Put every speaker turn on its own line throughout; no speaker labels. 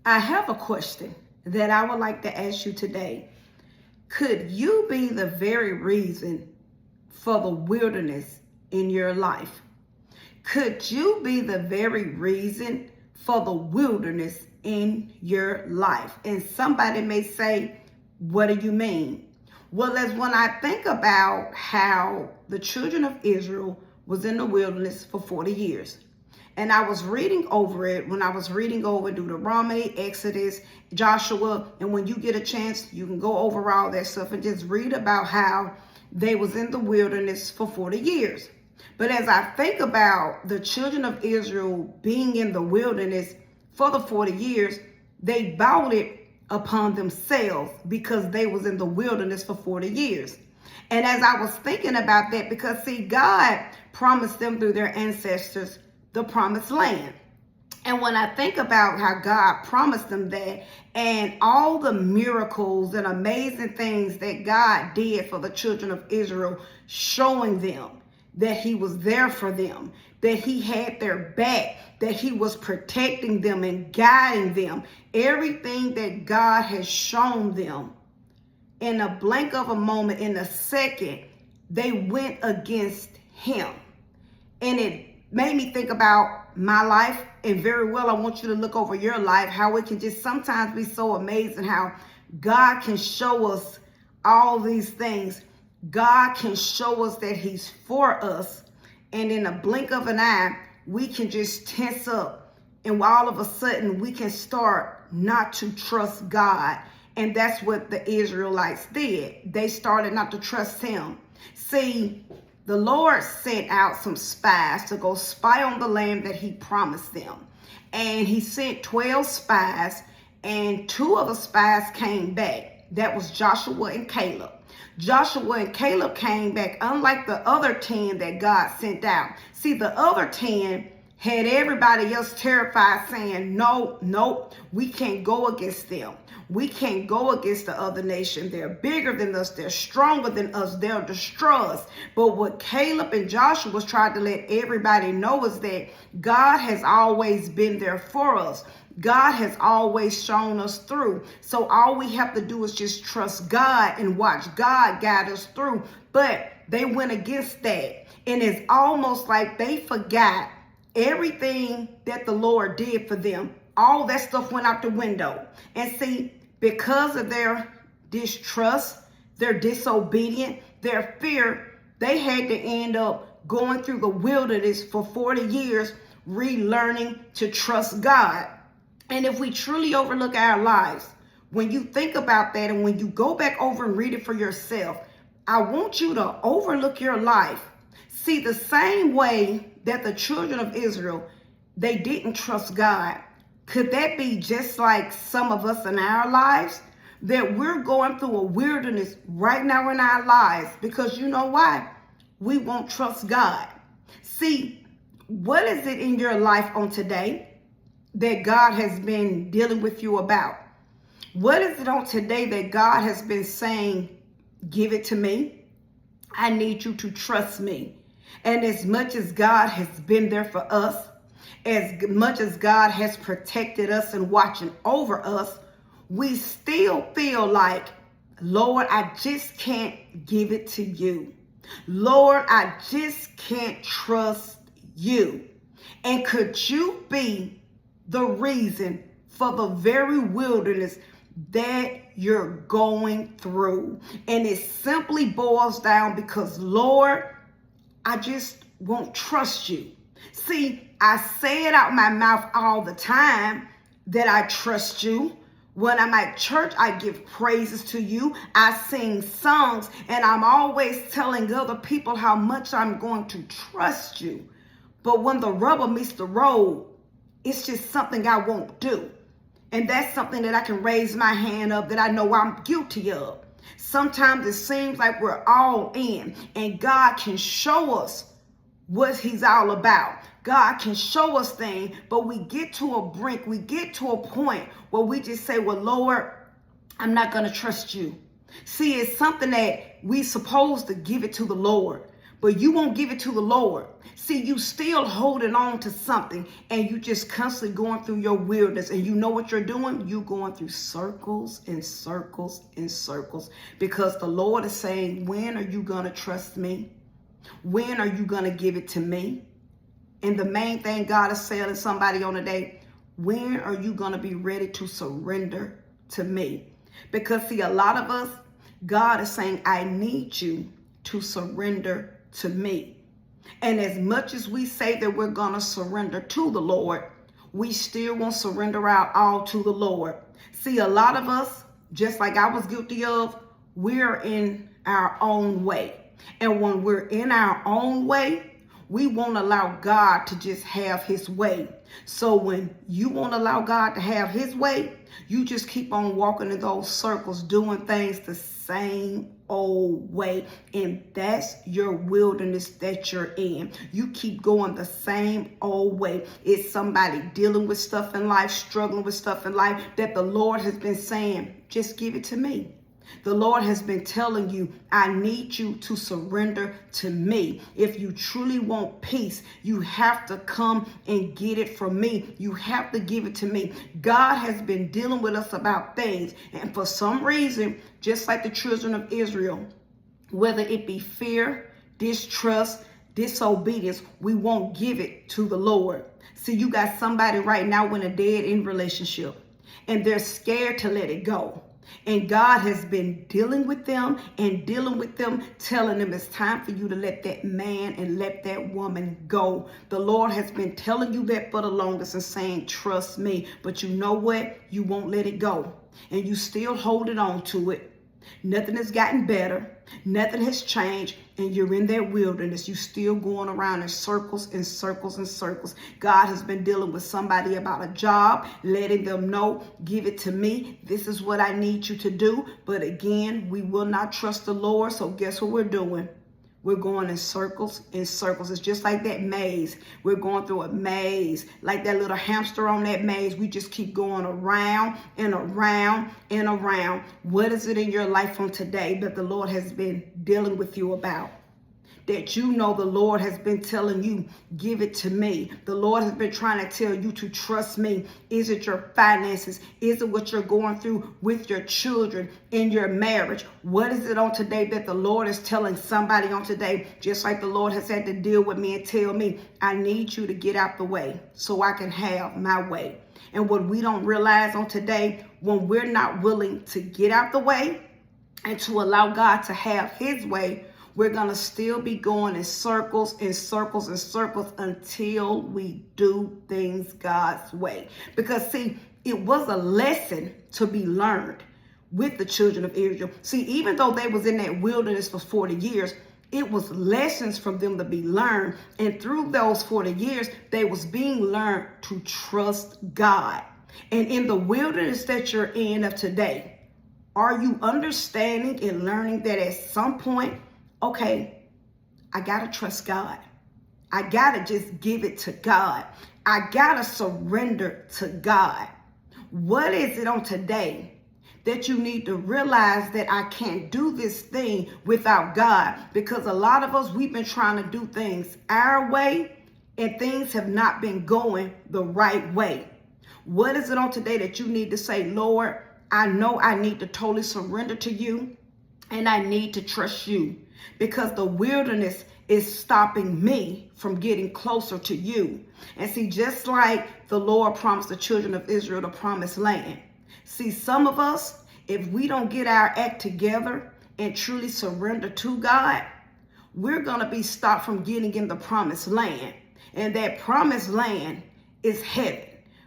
I have a question that I would like to ask you today. Could you be the very reason for the wilderness in your life? Could you be the very reason for the wilderness in your life? And somebody may say, what do you mean? Well, as when I think about how the children of Israel was in the wilderness for 40 years. And I was reading over it when I was reading over Deuteronomy, Exodus, Joshua. And when you get a chance, you can go over all that stuff and just read about how they was in the wilderness for 40 years. But as I think about the children of Israel being in the wilderness for the 40 years, they brought it upon themselves because they was in the wilderness for 40 years. And as I was thinking about that, because see, God promised them through their ancestors the promised land. And when I think about how God promised them that and all the miracles and amazing things that God did for the children of Israel, showing them that he was there for them, that he had their back, that he was protecting them and guiding them, everything that God has shown them, in a blink of a moment, in a second, they went against him. And it made me think about my life, and very well I want you to look over your life, how it can just sometimes be so amazing how God can show us all these things. God can show us that he's for us, and in a blink of an eye we can just tense up, and all of a sudden we can start not to trust God. And that's what the Israelites did. They started not to trust him. See, the Lord sent out some spies to go spy on the land that he promised them. And he sent 12 spies, and 2 of the spies came back. That was Joshua and Caleb. Joshua and Caleb came back, unlike the other 10 that God sent out. See, the other 10 had everybody else terrified, saying, no, we can't go against them. We can't go against the other nation. They're bigger than us. They're stronger than us. They'll destroy us. But what Caleb and Joshua was trying to let everybody know is that God has always been there for us. God has always shown us through. So all we have to do is just trust God and watch God guide us through. But they went against that. And it's almost like they forgot everything that the Lord did for them. All that stuff went out the window. And see, because of their distrust, their disobedience, their fear, they had to end up going through the wilderness for 40 years, relearning to trust God. And if we truly overlook our lives, when you think about that and when you go back over and read it for yourself, I want you to overlook your life. See, the same way that the children of Israel, they didn't trust God. Could that be just like some of us in our lives? That we're going through a wilderness right now in our lives because you know why? We won't trust God. See, what is it in your life on today that God has been dealing with you about? What is it on today that God has been saying, give it to me? I need you to trust me. And as much as God has been there for us, as much as God has protected us and watching over us, we still feel like, Lord, I just can't give it to you. Lord, I just can't trust you. And could you be the reason for the very wilderness that you're going through? And it simply boils down because, Lord, I just won't trust you. See, I say it out my mouth all the time that I trust you. When I'm at church, I give praises to you. I sing songs, and I'm always telling other people how much I'm going to trust you. But when the rubber meets the road, it's just something I won't do. And that's something that I can raise my hand up that I know I'm guilty of. Sometimes it seems like we're all in, and God can show us what he's all about. God can show us things, but we get to a brink, we get to a point where we just say, well, Lord, I'm not going to trust you. See, it's something that we supposed to give it to the Lord. but you won't give it to the Lord. See, you still holding on to something, and you just constantly going through your wilderness, and you know what you're doing? You're going through circles and circles and circles, because the Lord is saying, when are you going to trust me? When are you going to give it to me? And the main thing God is saying to somebody on the day, when are you going to be ready to surrender to me? Because see, a lot of us, God is saying, I need you to surrender to me. And as much as we say that we're going to surrender to the Lord, we still won't surrender our all to the Lord. See, a lot of us, just like I was guilty of, we're in our own way. And when we're in our own way, we won't allow God to just have his way. So when you won't allow God to have his way, you just keep on walking in those circles, doing things the same old way. And that's your wilderness that you're in. You keep going the same old way. It's somebody dealing with stuff in life, struggling with stuff in life, that the Lord has been saying, just give it to me. The Lord has been telling you, I need you to surrender to me. If you truly want peace, you have to come and get it from me. You have to give it to me. God has been dealing with us about things. And for some reason, just like the children of Israel, whether it be fear, distrust, disobedience, we won't give it to the Lord. See, you got somebody right now in a dead-end relationship, and they're scared to let it go. And God has been dealing with them, telling them it's time for you to let that man and let that woman go. The Lord has been telling you that for the longest and saying, trust me. But you know what? You won't let it go. And you still holding on to it. Nothing has gotten better. Nothing has changed. And you're in that wilderness. You still going around in circles and circles and circles. God has been dealing with somebody about a job, letting them know, give it to me. This is what I need you to do. But again, we will not trust the Lord. So guess what we're doing? We're going in circles and circles. It's just like that maze. We're going through a maze. Like that little hamster on that maze. We just keep going around and around and around. What is it in your life from today that the Lord has been dealing with you about? That you know the Lord has been telling you, give it to me. The Lord has been trying to tell you to trust me. Is it your finances? Is it what you're going through with your children, in your marriage? What is it on today that the Lord is telling somebody on today? Just like the Lord has had to deal with me and tell me, I need you to get out the way so I can have my way. And what we don't realize on today, when we're not willing to get out the way and to allow God to have his way, we're going to still be going in circles and circles and circles until we do things God's way. Because see, it was a lesson to be learned with the children of Israel. See, even though they was in that wilderness for 40 years, it was lessons from them to be learned. And through those 40 years, they was being learned to trust God. And in the wilderness that you're in of today, are you understanding and learning that at some point, okay, I got to trust God. I got to just give it to God. I got to surrender to God. What is it on today that you need to realize that I can't do this thing without God? Because a lot of us, we've been trying to do things our way and things have not been going the right way. What is it on today that you need to say, Lord, I know I need to totally surrender to you and I need to trust you. Because the wilderness is stopping me from getting closer to you. And see, just like the Lord promised the children of Israel the promised land. See, some of us, if we don't get our act together and truly surrender to God, we're going to be stopped from getting in the promised land. And that promised land is heaven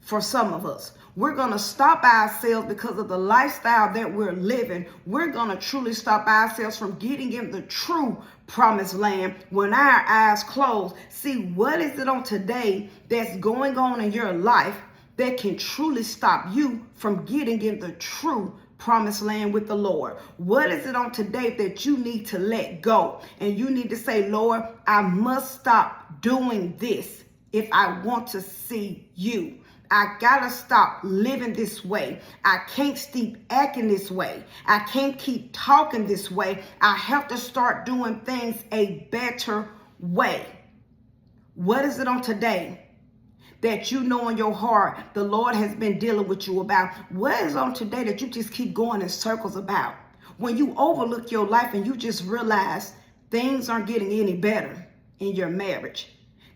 for some of us. We're going to stop ourselves because of the lifestyle that we're living. We're going to truly stop ourselves from getting in the true promised land when our eyes close. See, what is it on today that's going on in your life that can truly stop you from getting in the true promised land with the Lord? What is it on today that you need to let go? And you need to say, Lord, I must stop doing this if I want to see you. I gotta stop living this way. I can't keep acting this way. I can't keep talking this way. I have to start doing things a better way. What is it on today that you know in your heart the Lord has been dealing with you about? What is on today that you just keep going in circles about? When you overlook your life and you just realize things aren't getting any better in your marriage.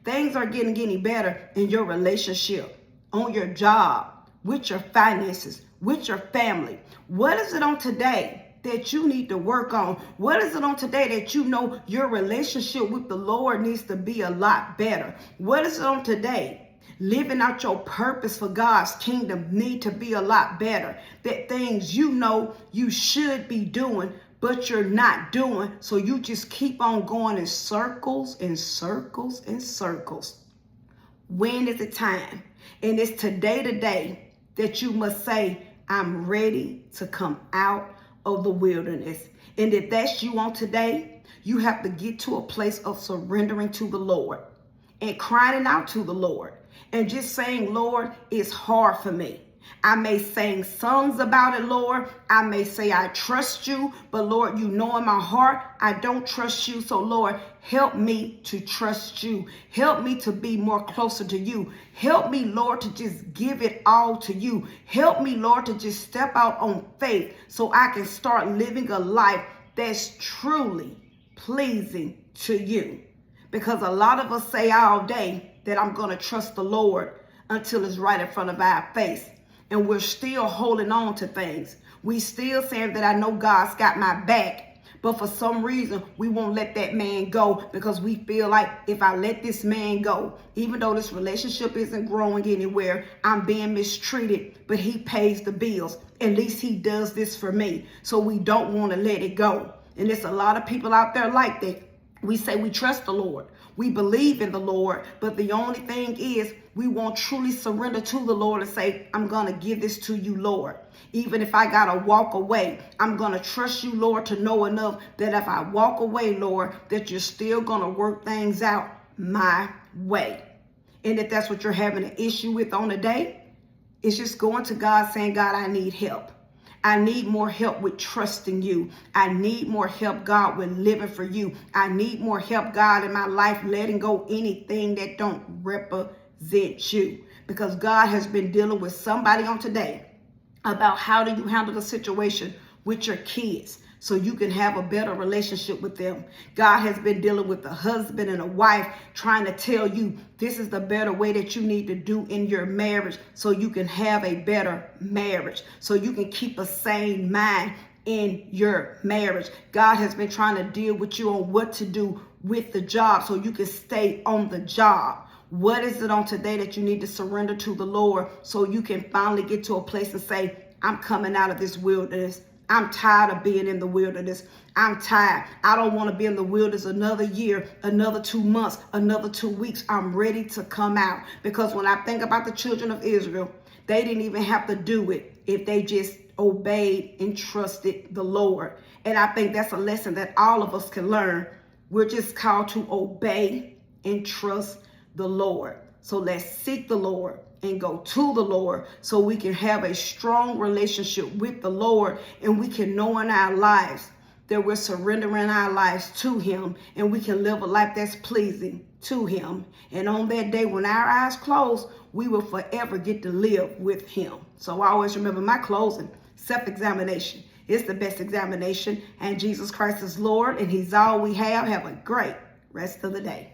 Things aren't getting any better in your relationship, on your job, with your finances, with your family. What is it on today that you need to work on? What is it on today that you know your relationship with the Lord needs to be a lot better? What is it on today? Living out your purpose for God's kingdom need to be a lot better. That things you know you should be doing, but you're not doing. So you just keep on going in circles and circles and circles. When is it time? And it's today that you must say, I'm ready to come out of the wilderness. And if that's you on today, you have to get to a place of surrendering to the Lord and crying out to the Lord and just saying, Lord, it's hard for me. I may sing songs about it, Lord. I may say I trust you, but Lord, you know in my heart, I don't trust you. So Lord, help me to trust you. Help me to be more closer to you. Help me, Lord, to just give it all to you. Help me, Lord, to just step out on faith so I can start living a life that's truly pleasing to you. Because a lot of us say all day that I'm going to trust the Lord until it's right in front of our face. And we're still holding on to things. We still saying that I know God's got my back. But for some reason, we won't let that man go because we feel like if I let this man go, even though this relationship isn't growing anywhere, I'm being mistreated, but he pays the bills. At least he does this for me. So we don't want to let it go. And there's a lot of people out there like that. We say we trust the Lord. We believe in the Lord. But the only thing is we won't truly surrender to the Lord and say, I'm going to give this to you, Lord. Even if I got to walk away, I'm going to trust you, Lord, to know enough that if I walk away, Lord, that you're still going to work things out my way. And if that's what you're having an issue with on the day, it's just going to God saying, God, I need help. I need more help with trusting you. I need more help, God, with living for you. I need more help, God, in my life, letting go anything that don't represent you. Because God has been dealing with somebody on today about how do you handle the situation with your kids so you can have a better relationship with them. God has been dealing with a husband and a wife trying to tell you this is the better way that you need to do in your marriage so you can have a better marriage, so you can keep a sane mind in your marriage. God has been trying to deal with you on what to do with the job so you can stay on the job. What is it on today that you need to surrender to the Lord so you can finally get to a place and say, I'm coming out of this wilderness. I'm tired of being in the wilderness. I'm tired. I don't want to be in the wilderness another year, another 2 months, another 2 weeks. I'm ready to come out. Because when I think about the children of Israel, they didn't even have to do it if they just obeyed and trusted the Lord. And I think that's a lesson that all of us can learn. We're just called to obey and trust the Lord. So let's seek the Lord and go to the Lord so we can have a strong relationship with the Lord, and we can know in our lives that we're surrendering our lives to him, and we can live a life that's pleasing to him. And on that day when our eyes close, we will forever get to live with him. So I always remember my closing, self-examination is the best examination, and Jesus Christ is Lord, and he's all we have. Have a great rest of the day.